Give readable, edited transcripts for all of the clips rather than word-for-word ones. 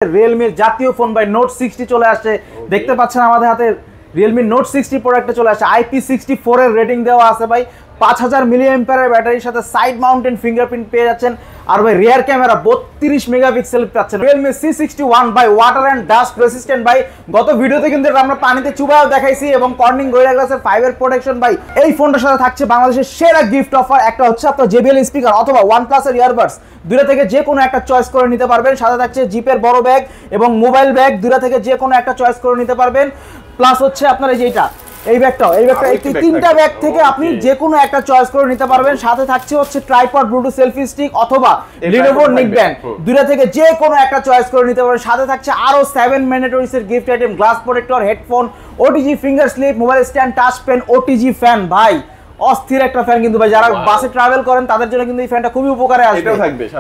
রিয়েলমির জাতীয় phone by note 60 চলে আসছে। দেখতে পাচ্ছেন আমাদের হাতে রিয়েলমি নোট 60 প্রোডাক্টে চলে আসছে। IP64 এর রেটিং দেওয়া আছে ভাই। 5000 মিলিঅ্যাম্পিয়ারের ব্যাটারির সাথে সাইড মাউন্টেন ফিঙ্গারপ্রিন্ট পেয়ে যাচ্ছেন। আর ভাই রিয়ার ক্যামেরা 32 মেগাপিক্সেল পাচ্ছেন। Realme C61 by water and dust resistant ভাই। গত ভিডিওতে কিন্তু আমরা পানিতে চুবাও দেখাইছি এবং কর্নিং গোরিলা গ্লাসের 5 এর প্রোটেকশন ভাই। এই ফোনটার সাথে থাকছে বাংলাদেশের সেরা গিফট অফার। একটা হচ্ছে আপনার JBL স্পিকার অথবা OnePlus এর ইয়ারবাডস। দুইটা থেকে যে কোনো একটা চয়েস করে নিতে পারবেন। সাথে থাকছে জিপের বড় ব্যাগ এবং মোবাইল ব্যাগ। দুইটা থেকে যে কোনো একটা চয়েস করে নিতে পারবেন। প্লাস হচ্ছে আপনার এই যেটা এই ব্যাগটা এই তিনটা ব্যাগ থেকে আপনি যে কোনো একটা চয়েস করে নিতে পারবেন। সাথে থাকছে হচ্ছে ট্রাইপড ব্লুটুথ সেলফি স্টিক অথবা Lenovo নিক ব্যান্ড। দুইটা থেকে যে কোনো একটা চয়েস করে নিতে পারবেন। সাথে থাকছে আরো 7 ম্যান্ডেটরিজ এর gift item, glass protector, headphone, OTG finger slip, mobile stand, touch pen, OTG fan ভাই। অস্থির একটা ফ্যান কিন্তু ভাই, যারা বাসে ট্রাভেল করেন তাদের জন্য কিন্তু এই ফ্যানটা খুবই উপকারে আসবে।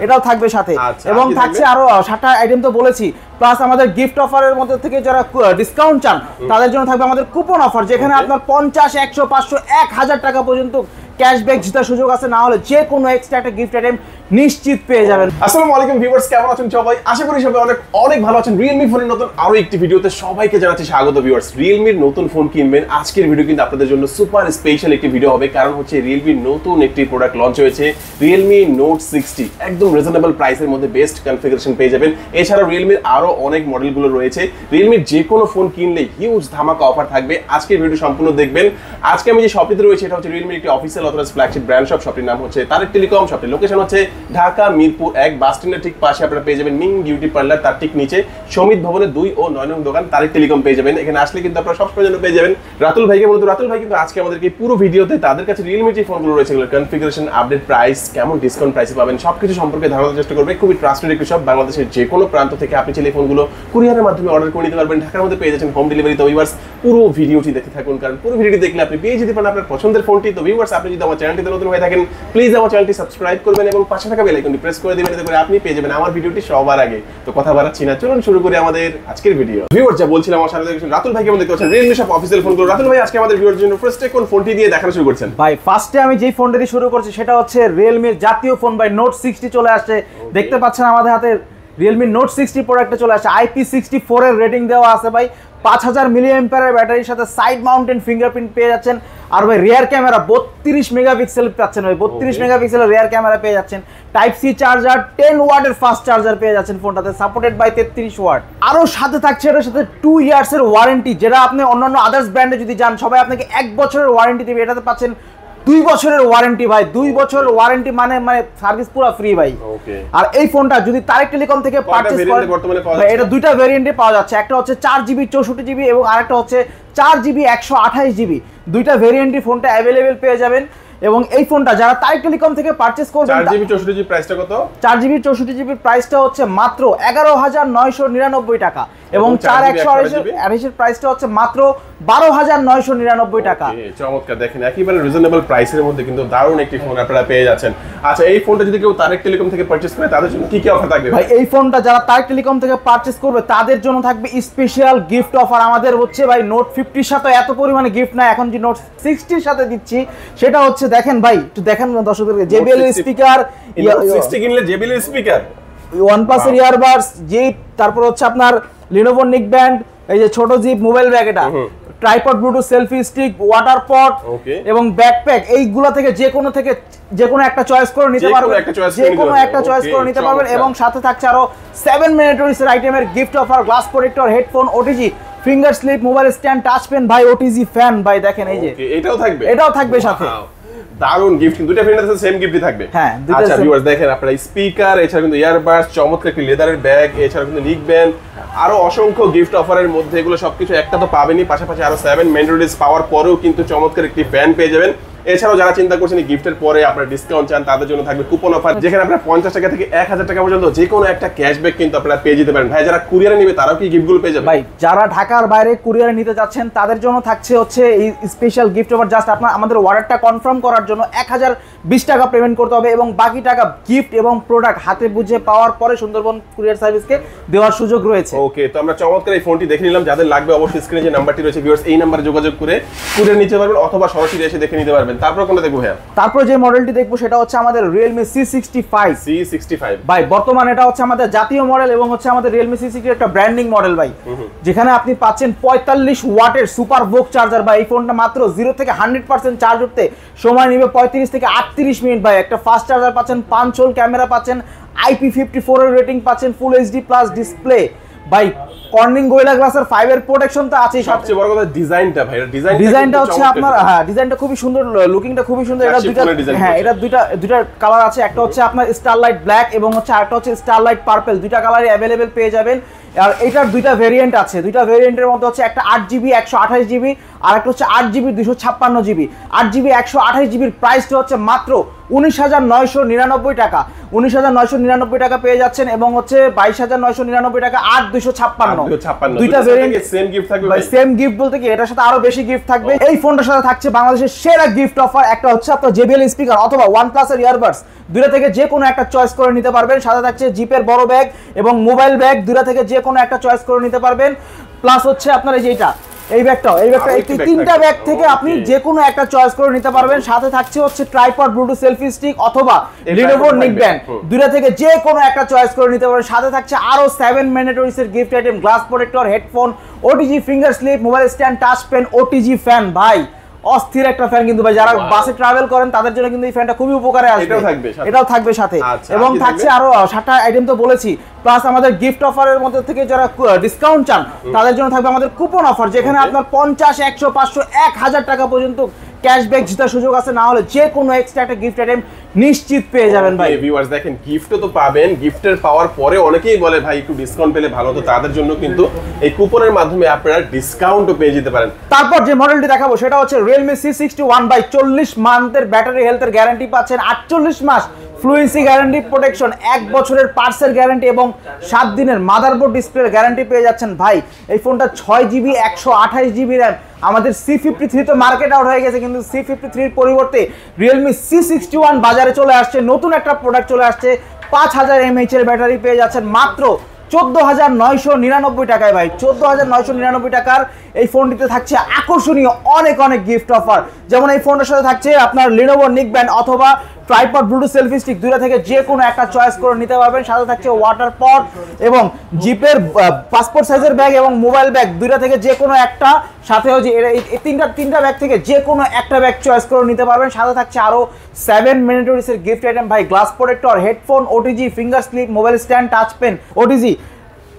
এটাও থাকবে সাথে। এবং থাকছে আরো 7টা আইটেম তো বলেছি। প্লাস আমাদের গিফট অফারের মধ্যে থেকে যারা ডিসকাউন্ট চান তাদের জন্য থাকবে আমাদের কুপন অফার, যেখানে আপনার 50, 100, 500, 1000 টাকা পর্যন্ত ক্যাশব্যাক জেতার সুযোগ আছে। না হলে যে কোনো এক্সট্রা একটা গিফট আইটেম নিশ্চিত পেয়ে যাবেন। আসসালামু আলাইকুম ভিউয়ার্স, কেমন আছেন সবাই? আশা করি সবাই অনেক ভালো আছেন। Realme ফোনের নতুন আরো একটি ভিডিওতে সবাইকে জানাচ্ছি স্বাগত ভিউয়ার্স। Realme নতুন ফোন কিনবেন, আজকের ভিডিও কিন্তু আপনাদের জন্য সুপার স্পেশাল একটি ভিডিও হবে। কারণ হচ্ছে Realme নতুন একটি প্রোডাক্ট লঞ্চ হয়েছে, Realme Note 60। একদম রিজনেবল প্রাইসের মধ্যে বেস্ট কনফিগারেশন পেয়ে যাবেন। এছাড়াও Realme আরো অনেক মডেলগুলো রয়েছে। Realme যে কোনো ফোন কিনলে হিউজ ধামাকা অফার থাকবে। আজকের ভিডিও সম্পূর্ণ দেখবেন। আজকে আমি যে শপটিতে রয়েছে এটা হচ্ছে Realme একটি official authorised flagship brand shop. শপটির নাম হচ্ছে তারেক টেলিকম। শপটির লোকেশন হচ্ছে ঢাকা মিরপুর 1 বাস স্ট্যান্ডের ঠিক পাশে আপনারা পেয়ে যাবেন মিং বিউটি পার্লার, তার ঠিক নিচে সমিত ভবনের 2 ও 9 নং দোকান তারেক টেলিকম পেয়ে যাবেন। এখানে আসলে কিন্তু আপনারা সবসময় জন্য পেয়ে যাবেন রাতুল ভাইকে। মূলত রাতুল ভাই কিন্তু আজকে আমাদেরকে পুরো ভিডিওতে তাদের কাছে Realme যে ফোনগুলো রয়েছে এগুলোর কনফিগারেশন, আপডেট প্রাইস, কেমন ডিসকাউন্ট প্রাইসে পাবেন সবকিছু সম্পর্কে ধারণার চেষ্টা করবে। খুবই ট্রাস্টেড একটি শপ। বাংলাদেশের যে কোনো প্রান্ত থেকে আপনি চাইলে ফোনগুলো কুরিয়ারের মাধ্যমে অর্ডার করে নিতে পারবেন। ঢাকার মধ্যে পেয়ে যাচ্ছেন হোম ডেলিভারি। তো ভিউয়ার্স পুরো ভিডিওটি দেখতে থাকুন, কারণ পুরো ভিডিওটি দেখলে আপনি পেয়ে যেতে পারেন আপনার পছন্দের ফোনটি। তো ভিউয়ার্স আপনি যদি আমার চ্যানেলটিতে নতুন হয়ে থাকেন প্লিজ আমার চ্যানেলটি সাবস্ক্রাইব করবেন এবং পাশে থাকা বেল আইকনটি প্রেস করে দিবেন, এতে করে আপনি পেয়ে যাবেন আমার ভিডিওটি সবার আগে। তো কথা বাড়াচ্ছি না, চলুন শুরু করি আমাদের আজকের ভিডিও। ভিউয়ার্স যা বলছিলাম, আমার সাথে দেখছেন রাতুল ভাইকে আমাদের দেখছেন Realme শপ অফিসিয়াল ফোনগুলো। রাতুল ভাই আজকে আমাদের ভিউয়ারদের জন্য ফার্স্টে কোন ফোনটি দিয়ে দেখানো শুরু করছেন? ভাই ফার্স্টে আমি যেই ফোনটা দিয়ে শুরু করছি সেটা হচ্ছে Realme জাতীয় ফোন বাই নোট 60 চলে আসছে। দেখতে পাচ্ছেন আমাদের হাতে Realme Note 60 প্রোডাক্টে চলে আসছে। IP64 এর রেটিং দেওয়া আছে ভাই। 5000 মিলিঅ্যাম্পিয়ারের ব্যাটারির সাথে সাইড মাউন্টেন ফিঙ্গারপ্রিন্ট পেয়ে যাচ্ছেন। আর ভাই রিয়ার ক্যামেরা 32 মেগাপিক্সেল পাচ্ছেন ভাই। 32 মেগাপিক্সেলের রিয়ার ক্যামেরা পেয়ে যাচ্ছেন। টাইপ সি চার্জার, 10 ওয়াটের ফাস্ট চার্জার পেয়ে যাচ্ছেন ফোনটাতে, সাপোর্টেড বাই 33 ওয়াট। আরো সাথে থাকছে এর সাথে 2 ইয়ার্স এর ওয়ারেন্টি, যেটা আপনি অন্যান্য আদার্স ব্র্যান্ডে যদি যান সবাই আপনাকে 1 বছরের ওয়ারেন্টি দিবে, এটাতে পাচ্ছেন 2 বছরের ওয়ারেন্টি ভাই। 2 বছরের ওয়ারেন্টি মানে সার্ভিস পুরো ফ্রি ভাই। আর এই ফোনটা যদি তারেক টেলিকম থেকে পারচেজ করেন ভাই, এটা দুইটা ভেরিয়েন্টে পাওয়া যাচ্ছে। একটা হচ্ছে 4GB 64GB এবং আরেকটা হচ্ছে 4GB 128GB। দুইটা ভেরিয়েন্টে ফোনটা अवेलेबल পেয়ে যাবেন। এবং এই ফোনটা যারা তারেক টেলিকম থেকে পারচেজ করবেন, 4GB 64GB প্রাইসটা কত? 4GB 64GB প্রাইসটা হচ্ছে মাত্র 11999 টাকা এবং 4128 এর প্রাইসটা হচ্ছে মাত্র 12999 টাকা। চমৎকার, দেখেন একেবারে রিজনেবল প্রাইসের মধ্যে কিন্তু দারুণ একটি ফোন আপনারা পেয়ে যাচ্ছেন। আচ্ছা, এই ফোনটা যদি কেউ তারেক টেলিকম থেকে পারচেজ করে তাদের জন্য কি কি অফার থাকবে ভাই? এই ফোনটা যারা তারেক টেলিকম থেকে পারচেজ করবে তাদের জন্য থাকবে স্পেশাল গিফট অফার। আমাদের হচ্ছে ভাই নোট 50 এর সাথে এত পরিমাণে গিফট না, এখন যে নোট 60 এর সাথে দিচ্ছি সেটা হচ্ছে দেখেন ভাই, একটু দেখেন দর্শকদেরকে। JBL স্পিকার, 60 কিনলে JBL স্পিকার, OnePlus এর ইয়ারবাডস, জিপ, তারপর হচ্ছে আপনার Lenovo নিক ব্যান্ড, এই যে ছোট জিপ মোবাইল ব্যাগ, এটা tripod bluetooth selfie stick, water পট এবং ব্যাকপ্যাক। এইগুলা থেকে যে কোনো একটা চয়েস করে নিতে পারবেন। এবং সাথে থাকছে আরো 7 ম্যান্ডেটরিজ আইটেমের gift offer, glass protector, headphone, OTG finger slip, mobile stand, touch pen ভাই, OTG ফ্যান ভাই। দেখেন এই যে এটাও থাকবে সাথে। দারুন গিফট, কিন্তু দুইটা ফ্রেন্ডের সাথে সেম গিফটই থাকবে। হ্যাঁ, আচ্ছা ভিউয়ার্স দেখেন আপনারা স্পিকার, এছাড়া কিন্তু ইয়ারবাডস, চমৎকার একটি লেদারের ব্যাগ, এছাড়া কিন্তু নিক ব্যান্ড, আরো অসংখ্য গিফট অফারের মধ্যে এগুলো সবকিছু একটা তো পাবেনই, পাশাপাশি আরো 7 ম্যান্ডেটরিজ পাওয়ার পরেও কিন্তু চমৎকার একটি ফ্যান পেয়ে যাবেন। এছাড়াও যারা চিন্তা করছেন গিফটের পরে আপনারা ডিসকাউন্ট চান তাদের জন্য থাকবে কুপন অফার, যেখানে আপনারা 50 টাকা থেকে 1000 টাকা পর্যন্ত যে কোনো একটা ক্যাশব্যাক কিন্তু আপনারা পেয়ে যেতে পারেন। ভাই যারা কুরিয়ারে নেবে তারাও কি গিফটগুলো পেয়ে যাবে? ভাই যারা ঢাকার বাইরে কুরিয়ারে নিতে যাচ্ছেন তাদের জন্য থাকছে হচ্ছে এই স্পেশাল গিফট অফার। জাস্ট আপনার আমাদের অর্ডারটা কনফার্ম করার জন্য 1020 টাকা পেমেন্ট করতে হবে এবং বাকি টাকা গিফট এবং প্রোডাক্ট হাতে বুঝে পাওয়ার পরে সুন্দরবন কুরিয়ার সার্ভিসকে দেওয়ার সুযোগ রয়েছে। ওকে, তো আমরা চমৎকার এই ফোনটি দেখে নিলাম। যাদের লাগবে অবশ্যই স্ক্রিনে যে নাম্বারটি রয়েছে ভিউয়ার্স এই নাম্বারে যোগাযোগ করে কুরিয়ার নিতে পারবেন অথবা সরাসরি এসে দেখে নিতে পারবেন। তারপর কোনটা দেখবো ভাইয়া? তারপর যে মডেলটি দেখবো সেটা হচ্ছে আমাদের Realme C65। ভাই বর্তমানে এটা হচ্ছে আমাদের জাতীয় মডেল এবং হচ্ছে আমাদের Realme C60 একটা ব্র্যান্ডিং মডেল ভাই, যেখানে আপনি পাচ্ছেন 45 ওয়াটের সুপার ভোক চার্জার ভাই। এই ফোনটা মাত্র 0 থেকে 100% চার্জ উঠতে সময় নেবে 35 থেকে 38 মিনিট ভাই। একটা ফাস্ট চার্জার পাচ্ছেন, 5 হোল ক্যামেরা পাচ্ছেন, IP54 এর রেটিং পাচ্ছেন, ফুল এইচডি প্লাস ডিসপ্লে ভাই। কর্নিং গোরিলা গ্লাসের 5 এর প্রোটেকশন তো আছেই। সবচেয়ে বড় কথা ডিজাইনটা ভাই, ডিজাইনটা হচ্ছে আপনার ডিজাইনটা খুবই সুন্দর, লুকিংটা খুবই সুন্দর। এটা দুইটা এটা দুইটা কালার আছে, একটা হচ্ছে আপনার স্টারলাইট ব্ল্যাক এবং হচ্ছে আরেকটা হচ্ছে স্টারলাইট পার্পল। দুইটা কালারই अवेलेबल পেয়ে যাবেন। আর এটার দুইটা ভেরিয়েন্ট আছে, দুইটা ভেরিয়েন্টের মধ্যে হচ্ছে একটা 8GB 128GB আর একটা হচ্ছে 8GB 256GB। 8GB 128GBর প্রাইসটা হচ্ছে মাত্র 19,999 টাকা। 19,999 টাকা পেয়ে যাচ্ছেন এবং হচ্ছে 22,999 টাকা 8,256। দুইটা ভেরিয়েন্ট সেম গিফট থাকবে ভাই। সেম গিফট বলতে কি এটার সাথে আরো বেশি গিফট থাকবে। এই ফোনটার সাথে থাকছে বাংলাদেশের সেরা গিফট অফার। একটা হচ্ছে আপনার JBL স্পিকার অথবা OnePlus এর ইয়ারবাডস, দুইটা থেকে যে কোনো একটা চয়েস করে নিতে পারবেন। সাথে থাকছে জিপের বড় ব্যাগ এবং মোবাইল ব্যাগ, দুইটা থেকে যে কোনো একটা চয়েস করে নিতে পারবেন। প্লাস হচ্ছে আপনার এই যে এই ব্যাগটা এই তিনটা ব্যাগ থেকে আপনি যে কোনো একটা চয়েস করে নিতে পারবেন। সাথে থাকছে হচ্ছে ট্রাইপড ব্লুটুথ সেলফি স্টিক অথবা Lenovo নিকব্যান্ড, দুইটা থেকে যে কোনো একটা চয়েস করে নিতে পারবেন। সাথে থাকছে আরো 7 ম্যান্ডেটরিজ এর gift item, glass protector, headphone, OTG finger slip, mobile stand, touch pen, OTG fan ভাই। অস্থির একটা ফ্যান কিন্তু ভাই, যারা বাসে ট্রাভেল করেন তাদের জন্য কিন্তু এই ফ্যানটা খুবই উপকারে আসবে। এটাও থাকবে সাথে এবং থাকছে আরো 7টা আইটেম তো বলেছি। প্লাস আমাদের গিফট অফারের মধ্যে থেকে যারা ডিসকাউন্ট চান তাদের জন্য থাকবে আমাদের কুপন অফার, যেখানে আপনার 50, 100, 500, 1000 টাকা পর্যন্ত ক্যাশব্যাক জেতার সুযোগ আছে। না হলে যে কোনো এক্সট্রা একটা গিফট আইটেম নিশ্চিত পেয়ে যাবেন ভাই। ভিউয়ার্স দেখেন, গিফটও তো পাবেন, গিফটের পাওয়ার পরে অনেকেই বলে ভাই একটু ডিসকাউন্ট পেলে ভালো হতো, তাদের জন্য কিন্তু এই কুপনের মাধ্যমে আপনারা ডিসকাউন্টও পেয়ে যেতে পারেন। তারপর যে মডেলটি দেখাবো সেটা হচ্ছে Realme C61 ভাই। 40 মান্থের ব্যাটারি হেলথের গ্যারান্টি পাচ্ছেন, 48 মাস ফ্লুয়েন্সি গ্যারান্টি প্রোটেকশন, 1 বছরের পার্টসের গ্যারান্টি এবং 7 দিনের মাদারবোর্ড ডিসপ্লের গ্যারান্টি পেয়ে যাচ্ছেন ভাই। এই ফোনটা 6GB 128GB র্যাম। আমাদের C53 তো মার্কেট আউট হয়ে গেছে, কিন্তু C53 এর পরিবর্তে Realme C61 বাজারে চলে আসছে। নতুন একটা প্রোডাক্ট চলে আসছে, 5000 mAh এর ব্যাটারি পেয়ে যাচ্ছেন মাত্র 14,999 টাকায় ভাই। 14,999 টাকার এই ফোনটিতে থাকছে আকর্ষণীয় অনেক গিফট অফার। যেমন এই ফোনটার সাথে থাকছে আপনার Lenovo নিকব্যান্ড অথবা ট্রাইপড ব্লুটুথ সেলফি স্টিক, দুইটা থেকে যে কোনো একটা চয়েস করে নিতে পারবেন। সাথে থাকছে ওয়াটার পট এবং জিপের পাসপোর্ট সাইজের ব্যাগ এবং মোবাইল ব্যাগ, দুইটা থেকে যে কোনো একটা। সাথে হচ্ছে এই তিনটা ব্যাগ থেকে যে কোনো একটা ব্যাগ চয়েস করে নিতে পারবেন। সাথে থাকছে আরো 7 ম্যান্ডেটরিজ এর গিফট আইটেম ভাই, glass protector, headphone, OTG finger slip, mobile stand, touch pen, OTG।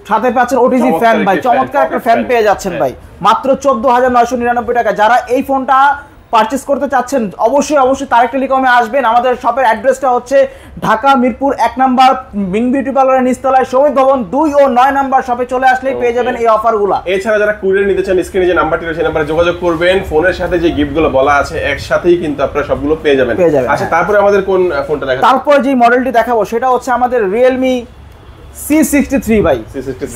সাথে পাচ্ছেন OTG ফ্যান ভাই, চমৎকার একটা ফ্যান পেয়ে যাচ্ছেন ভাই মাত্র 14,999 টাকা। যারা এই ফোনটা পারচেজ করতে চাচ্ছেন অবশ্যই তারেক টেলিকমে আসবেন। আমাদের শপের অ্যাড্রেসটা হচ্ছে Dhaka Mirpur 1 number Ming beauty পার্লারের নিচতলায়, শ্রমিক ভবন 2 ও 9 নাম্বার শপে চলে আসলেই পেয়ে যাবেন এই অফারগুলো। এছাড়া যারা কুরিয়ার নিতে চান, স্ক্রিনে যে নাম্বারটি রয়েছে নাম্বারে যোগাযোগ করবেন। ফোনের সাথে যে গিফটগুলো বলা আছে একসাথেই কিন্তু আপনারা সবগুলো পেয়ে যাবেন। আচ্ছা, তারপরে আমাদের কোন ফোনটা দেখাবো? তারপর যে মডেলটি দেখাবো সেটা হচ্ছে আমাদের Realme C63 ভাই।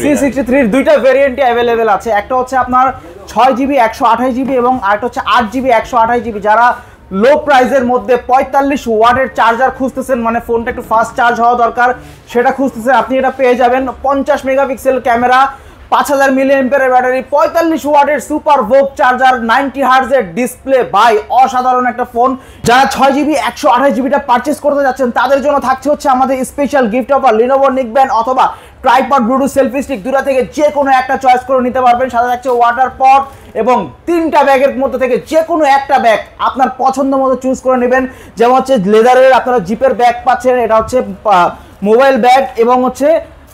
C63 এর দুইটা ভেরিয়েন্টই अवेलेबल আছে। একটা হচ্ছে আপনার 6GB 128GB এবং আরেকটা হচ্ছে 8GB 128GB। যারা লো প্রাইসের মধ্যে 45 ওয়াটের চার্জার খুঁজতেছেন, মানে ফোনটা একটু ফাস্ট চার্জ হওয়া দরকার, সেটা খুঁজতেছেন, আপনি এটা পেয়ে যাবেন। 50 মেগাপিক্সেল ক্যামেরা, 5000 মিলিঅ্যাম্পিয়ারের ব্যাটারি, 45 ওয়াটের সুপার ভোক চার্জার, 90 হার্টজের ডিসপ্লে ভাই। অসাধারণ একটা ফোন। যারা 6GB 128GBটা পারচেজ করতে যাচ্ছেন তাদের জন্য থাকছে হচ্ছে আমাদের special gift offer, Lenovo neckband অথবা ট্রাইপড ব্লুটুথ সেলফি স্টিক, দুটো থেকে যে কোনো একটা চয়েস করে নিতে পারবেন। সাথে থাকছে ওয়াটার পট এবং 3টা ব্যাগের মধ্যে থেকে যে কোনো একটা ব্যাগ আপনার পছন্দ মতো চুজ করে নেবেন। যেমন হচ্ছে লেদারের আপনারা জিপের ব্যাগ পাচ্ছেন, এটা হচ্ছে মোবাইল ব্যাগ এবং হচ্ছে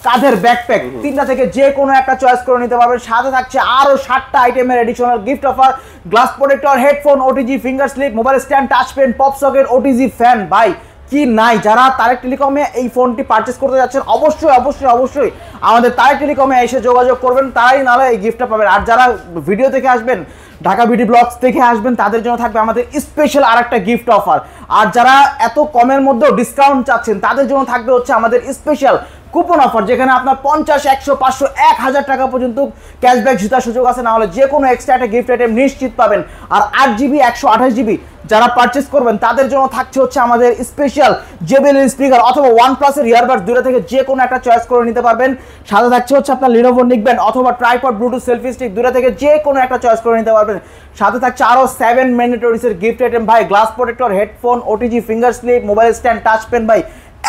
কাঁধের ব্যাকপ্যাক, 3টা থেকে যে কোনো একটা চয়েস করে নিতে পারবেন। সাথে থাকছে আরো 7টা আইটেমের additional gift offer, glass protector, headphone, OTG finger slip, mobile stand, touch pen, pop socket, OTG fan ভাই। কি নাই, যারা তারেক টেলিকমে এই ফোনটি পারচেজ করতে যাচ্ছেন অবশ্যই আমাদের তারেক টেলিকমে এসে যোগাযোগ করবেন, তারাই নালে এই গিফটটা পাবেন। আর যারা ভিডিও থেকে আসবেন, ঢাকা বিউটি ব্লগস থেকে আসবেন, তাদের জন্য থাকবে আমাদের স্পেশাল আরেকটা গিফট অফার। আর যারা এত কমের মধ্যেও ডিসকাউন্ট চাচ্ছেন তাদের জন্য থাকবে হচ্ছে আমাদের স্পেশাল কুপন অফার, যেখানে আপনার 50, 100, 500, 1000 টাকা পর্যন্ত ক্যাশব্যাক জেতার সুযোগ আছে, না হলে যে কোনো এক্সট্রা একটা গিফট আইটেম নিশ্চিত পাবেন। আর 8GB 128GB যারা পারচেস করবেন তাদের জন্য থাকছে হচ্ছে আমাদের স্পেশাল JBL স্পিকার অথবা OnePlus এর ইয়ারবাডস, দুটো থেকে যে কোনো একটা চয়েস করে নিতে পারবেন। সাথে থাকছে হচ্ছে আপনার Lenovo নিকবেন্ড অথবা ট্রাইপড ব্লুটুথ সেলফি স্টিক, দুটো থেকে যে কোনো একটা চয়েস করে নিতে পারবেন। সাথে থাকছে আরো 7 ম্যান্ডেটরিজ এর গিফট আইটেম ভাই, glass protector, headphone, OTG, finger slip, mobile stand, touch pen ভাই,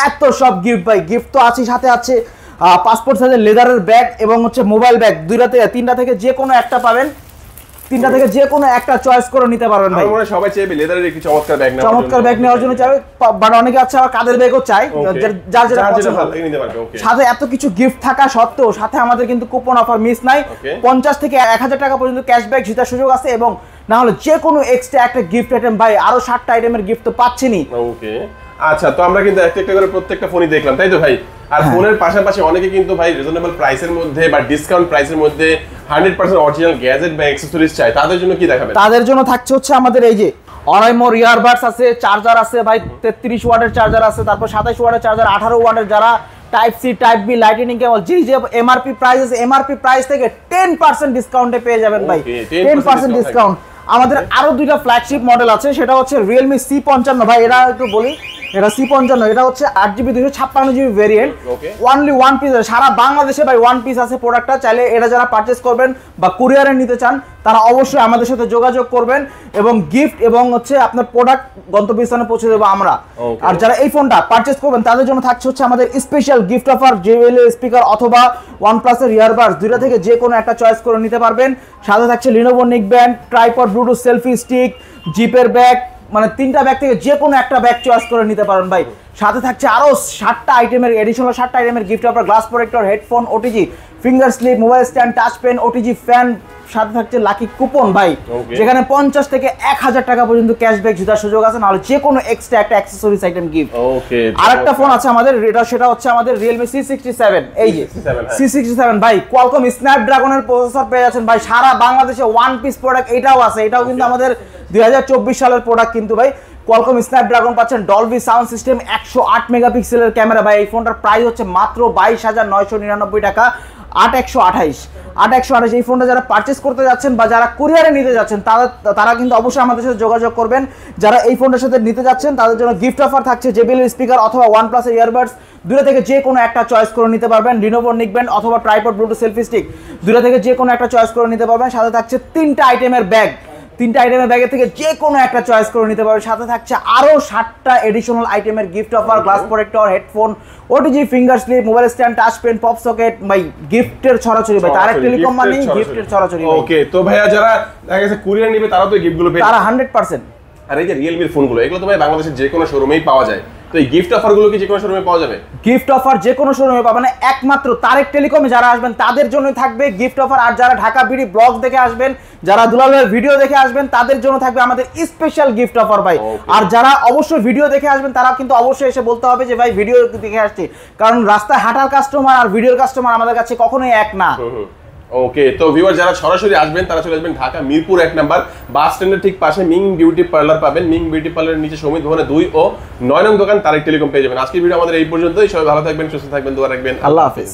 এত সব গিফট ভাই। গিফট তো আছে, সাথে আছে পাসপোর্ট সাইজের লেদারের ব্যাগ এবং হচ্ছে মোবাইল ব্যাগ, তিনটা থেকে যে কোনো একটা পাবেন, তিনটা থেকে যে কোনো একটা চয়েস করে নিতে পারবেন ভাই। আমরা সবাই চাইবে লেদারের একটি চমৎকার ব্যাগ নেওয়ার জন্য, চমৎকার ব্যাগ নেওয়ার জন্য চাইবে, বাট অনেকে আছে আবার কাদের ব্যাগও চাই, যার যেটা পছন্দ নিতে পারবে। ওকে, সাথে এত কিছু গিফট থাকা সত্ত্বেও সাথে আমাদের কিন্তু কুপন অফার মিস নাই। 50 থেকে 1000 টাকা পর্যন্ত ক্যাশব্যাক জেতার সুযোগ আছে, এবং না হলে যে কোনো এক্সট্রা একটা গিফট আইটেম ভাই, আরো 60টা আইটেমের গিফট তো পাচ্ছেনি। ওকে, আচ্ছা, তো আমরা কিন্তু একটা একটা করে প্রত্যেকটা ফোনই দেখলাম, তাই তো ভাই? আর ফোনের পাশাপাশি অনেকে কিন্তু ভাই রিজনেবল প্রাইসের মধ্যে বা ডিসকাউন্ট প্রাইসের মধ্যে 100% অরিজিনাল গ্যাজেট বা অ্যাকসেসরিজ চাই, তাদের জন্য কি দেখাবেন? তাদের জন্য থাকছে হচ্ছে আমাদের এই যে অরাইমোর ইয়ারবাডস আছে, চার্জার আছে ভাই, 33 ওয়াটের চার্জার আছে, তারপর 27 ওয়াটের চার্জার, 18 ওয়াটের, যারা type C, type B, lightning cable, যে এমআরপি প্রাইস আছে, এমআরপি প্রাইস থেকে 10% ডিসকাউন্টে পেয়ে যাবেন ভাই, 10% ডিসকাউন্ট। আমাদের আরো দুইটা ফ্ল্যাগশিপ মডেল আছে, সেটা হচ্ছে Realme C55 ভাই, এটা একটু বলি, এটা C55, এটা হচ্ছে 8GB 256GB variant, only one piece, সারা বাংলাদেশে ভাই ওয়ান পিস আছে প্রোডাক্টটা। চাইলে এটা যারা পারচেস করবেন বা কুরিয়ারে নিতে চান তারা অবশ্যই আমাদের সাথে যোগাযোগ করবেন, এবং গিফট এবং হচ্ছে আপনার প্রোডাক্ট গন্তব্যস্থানে পৌঁছে দেবো আমরা। আর যারা এই ফোনটা পারচেস করবেন তাদের জন্য থাকছে হচ্ছে আমাদের special gift offer, JBL speaker অথবা OnePlus এর ইয়ারবাডস, দুইটা থেকে যে কোনো একটা চয়েস করে নিতে পারবেন। সাথে থাকছে Lenovo neckband, tripod bluetooth selfie stick, জিপের ব্যাগ, মানে 3টা ব্যাগ থেকে যে কোনো একটা ব্যাগ চয়েস করে নিতে পারেন ভাই। সাথে থাকছে আরো 60টা আইটেমের এডিশনাল 60টা আইটেমের gift offer, glass protector, headphone, OTG, finger slip, mobile stand, touch pen, OTG fan, সাথে থাকছে লাকি কুপন ভাই, যেখানে 50 থেকে 1000 টাকা পর্যন্ত ক্যাশব্যাক জেতার সুযোগ আছে, নাহলে যে কোনো এক্সট্রা একটা অ্যাকসেসরিজ আইটেম গিফট। ওকে, আরেকটা ফোন আছে আমাদের, সেটা হচ্ছে আমাদের Realme C67, এই যে C67 ভাই, Qualcomm স্ন্যাপড্রাগনের প্রসেসর পেয়ে যাচ্ছেন ভাই, সারা বাংলাদেশে ওয়ান পিস প্রোডাক্ট এটাও আছে, এটাও কিন্তু আমাদের 2024 সালের প্রোডাক্ট কিন্তু ভাই। Qualcomm স্ন্যাপড্রাগন পাচ্ছেন, ডলবি সাউন্ড সিস্টেম, 108 মেগাপিক্সেলের ক্যামেরা ভাই। এই ফোনটার প্রাইস হচ্ছে মাত্র 22,999 টাকা, 8128। এই ফোনটা যারা পারচেস করতে যাচ্ছেন বা যারা কুরিয়ারে নিতে যাচ্ছেন তারা কিন্তু অবশ্যই আমাদের সাথে যোগাযোগ করবেন। যারা এই ফোনটার সাথে নিতে যাচ্ছেন তাদের জন্য গিফট অফার থাকছে JBL স্পিকার অথবা OnePlus এর ইয়ারবাডস, দুটো থেকে যে কোনো একটা চয়েস করে নিতে পারবেন। Lenovo নিকব্যান্ড অথবা ট্রাইপড ব্লুটুথ সেলফি স্টিক, দুটো থেকে যে কোনো একটা চয়েস করে নিতে পারবেন। সাথে থাকছে 3টা আইটেমের ব্যাগ, 3টা আইটেমের ব্যাগের থেকে যে কোনো একটা চয়েস করে নিতে পারবেন। সাথে থাকছে আরো 60টা এডিশনাল আইটেমের gift offer, glass protector, headphone, OTG, finger slip, mobile stand, touch pen, pop socket ভাই, গিফটের ছড়াছড়ি ভাই, তারেক টেলিকম মানে গিফটের ছড়াছড়ি। ওকে, তো ভাইয়া যারা দেখা গেছে কুরিয়ার নেবে তারা তো গিফটগুলো পেয়ে, তারা 100%। আর এই যে Realme এর ফোনগুলো, এগুলো তো ভাই বাংলাদেশের যে কোনো শোরুমেই পাওয়া যায়, তো এই গিফট অফারগুলো কি যে কোনো শোরুমে পাওয়া যাবে? গিফট অফার যে কোনো শোরুমে পাবেন, একমাত্র তারেক টেলিকমে যারা আসবেন তাদের জন্যই থাকবে গিফট অফার। আর যারা ঢাকা বিডি ব্লগ দেখে আসবেন, যারা দুলাল ভাইয়ের ভিডিও দেখে আসবেন, তাদের জন্য থাকবে আমাদের স্পেশাল গিফট অফার ভাই। আর যারা অবশ্যই ভিডিও দেখে আসবেন তারা কিন্তু অবশ্যই এসে বলতে হবে যে ভাই ভিডিও দেখে আসছি, কারণ রাস্তায় হাঁটার কাস্টমার আর ভিডিওর কাস্টমার আমাদের কাছে কখনোই এক না। ওকে, তো ভিউয়ার যারা সরাসরি আসবেন তারা চলে আসবেন ঢাকা মিরপুর 1 নাম্বার বাস স্ট্যান্ডের ঠিক পাশে মিং বিউটি পার্লার পাবেন। মিং বিউটি পার্লারের নিচে সমিত ভবনে 2 ও 9 নং দোকান তারেক টেলিকম পেয়ে যাবেন। আজকের ভিডিও আমাদের এই পর্যন্তই। সবাই ভালো থাকবেন, সুস্থ থাকবেন, দোয়া রাখবেন। আল্লাহ হাফেজ।